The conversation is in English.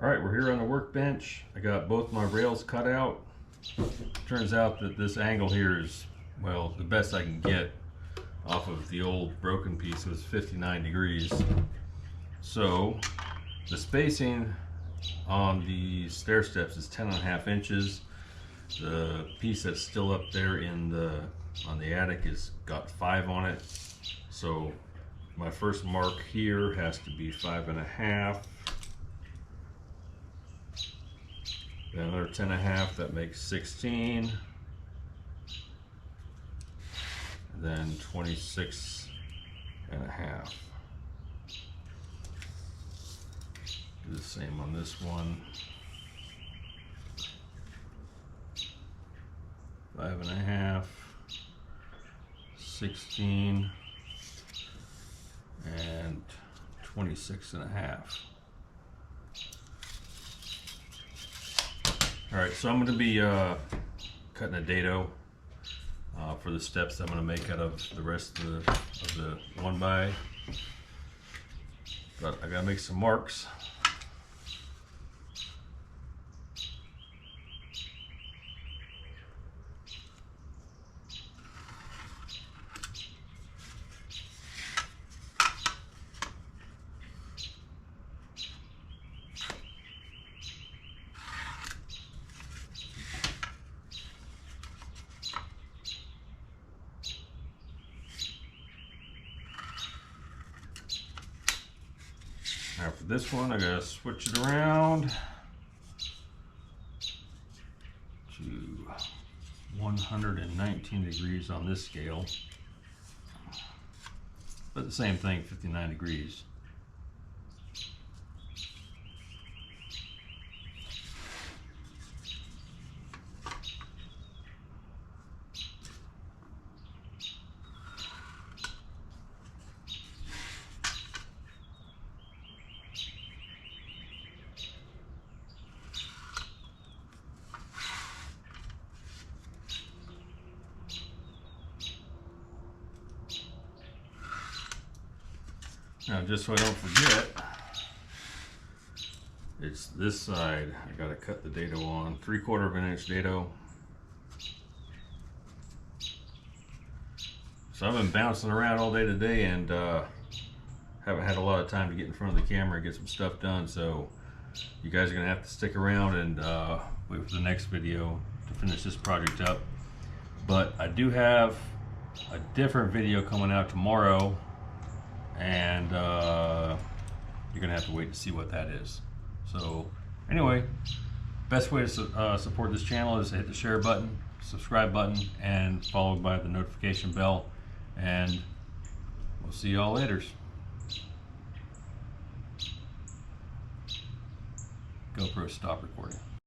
Alright, we're here on the workbench. I got both my rails cut out. Turns out that this angle here is, well, the best I can get off of the old broken piece. It was 59 degrees. So the spacing on the stair steps is 10.5 inches. The piece that's still up there in on the attic is got 5 on it. So my first mark here has to be 5.5. Then another 10.5, that makes 16. And then 26.5. Do the same on this one. 5.5, 16, and 26.5. All right, so I'm going to be cutting a dado for the steps I'm going to make out of the rest of the 1x. But I got to make some marks. Now for this one, I gotta switch it around to 119 degrees on this scale, but the same thing, 59 degrees. Now, just so I don't forget, it's this side I gotta cut the dado on, 3/4 inch dado. So I've been bouncing around all day today and haven't had a lot of time to get in front of the camera and get some stuff done. So you guys are gonna have to stick around and wait for the next video to finish this project up. But I do have a different video coming out tomorrow, and you're gonna have to wait to see what that is. So anyway, best way to support this channel is to hit the share button, subscribe button, and followed by the notification bell, and we'll see y'all later. GoPro, stop recording.